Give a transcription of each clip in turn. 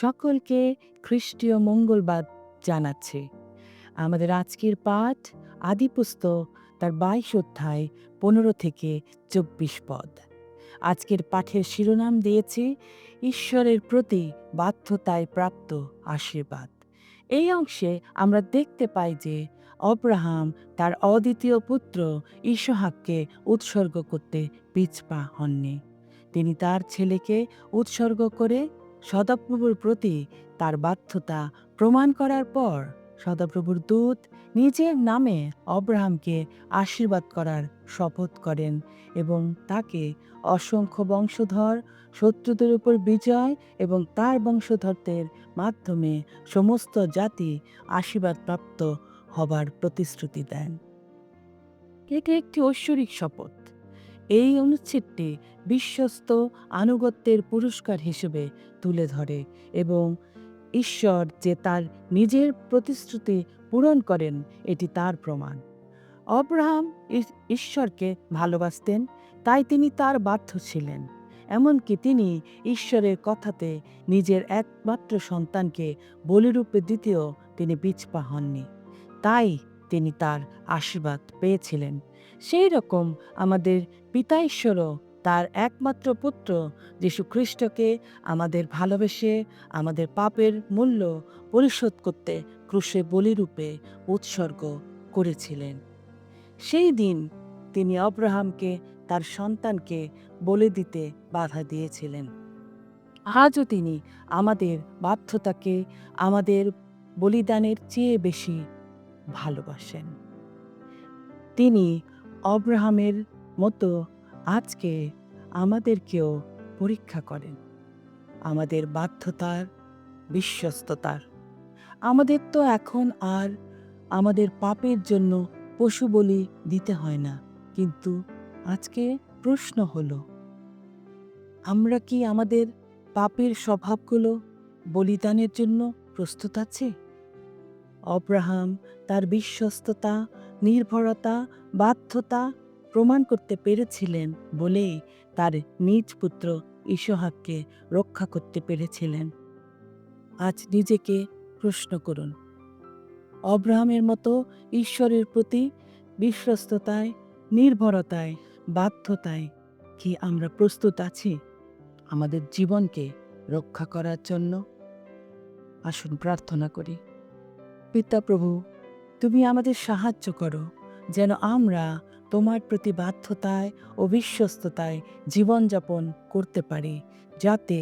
সকলকে খ্রিস্টীয় মঙ্গলবার জানাচ্ছে। আমাদের আজকের পাঠ আদিপুস্তক তার ২২ অধ্যায় ১৫ থেকে ২৪ পদ। আজকের পাঠের শিরোনাম দিয়েছি ঈশ্বরের প্রতি বাধ্যতায় প্রাপ্ত আশীর্বাদ। এই অংশে আমরা দেখতে পাই যে অব্রাহাম তার অদ্বিতীয় পুত্র ইসহাককে উৎসর্গ করতে পিছপা হননি। তিনি তার ছেলেকে উৎসর্গ করে সদাপ্রভুর প্রতি তার বাধ্যতা প্রমাণ করার পর সদাপ্রভুর দূত নিজের নামে অব্রাহামকে আশীর্বাদ করার শপথ করেন এবং তাকে অসংখ্য বংশধর, শত্রুদের উপর বিজয় এবং তার বংশধরদের মাধ্যমে সমস্ত জাতি আশীর্বাদপ্রাপ্ত হবার প্রতিশ্রুতি দেন। এটা একটি ঐশ্বরিক শপথ। এই অনুচ্ছেদটি বিশ্বস্ত আনুগত্যের পুরস্কার হিসেবে তুলে ধরে এবং ঈশ্বর যে তার নিজের প্রতিশ্রুতি পূরণ করেন এটি তার প্রমাণ। অব্রাহাম ঈশ্বরকে ভালোবাসতেন, তাই তিনি তার বাধ্য ছিলেন। এমনকি তিনি ঈশ্বরের কথাতে নিজের একমাত্র সন্তানকে বলিরূপে দিতেও তিনি পিছপা হননি। তাই তিনি তার আশীর্বাদ পেয়েছিলেন। সেই রকম আমাদের পিতা ঈশ্বরও তার একমাত্র পুত্র যীশু খ্রিস্টকে আমাদের ভালোবেসে আমাদের পাপের মূল্য পরিশোধ করতে ক্রুশে বলিরূপে উৎসর্গ করেছিলেন। সেই দিন তিনি অব্রাহামকে তার সন্তানকে বলি দিতে বাধা দিয়েছিলেন। আজও তিনি আমাদের বাধ্যতাকে আমাদের বলিদানের চেয়ে বেশি ভালোবাসেন। তিনি অব্রাহামের মতো আজকে আমাদেরকেও পরীক্ষা করেন, আমাদের বাধ্যতার, বিশ্বস্ততার। আমাদের তো এখন আর আমাদের পাপের জন্য পশু বলি দিতে হয় না, কিন্তু আজকে প্রশ্ন হলো, আমরা কি আমাদের পাপের স্বভাবগুলো বলিদানের জন্য প্রস্তুত আছি? অব্রাহাম তার বিশ্বস্ততা, নির্ভরতা, বাধ্যতা প্রমাণ করতে পেরেছিলেন বলেই তার নিজ পুত্র ইসহাককে রক্ষা করতে পেরেছিলেন। আজ নিজেকে প্রশ্ন করুন, অব্রাহামের মতো ঈশ্বরের প্রতি বিশ্বস্ততায়, নির্ভরতায়, বাধ্যতায় কি আমরা প্রস্তুত আছি আমাদের জীবনকে রক্ষা করার জন্য? আসুন প্রার্থনা করি। পিতা প্রভু, তুমি আমাদের সাহায্য করো যেন আমরা তোমার প্রতি বাধ্যতায় ও বিশ্বস্ততায় জীবনযাপন করতে পারি, যাতে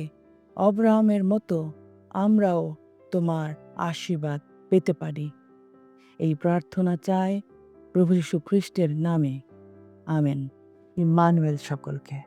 অব্রাহামের মতো আমরাও তোমার আশীর্বাদ পেতে পারি। এই প্রার্থনা চাই প্রভু যীশু খ্রিস্টের নামে। আমেন। ইম্মানুয়েল সকলকে।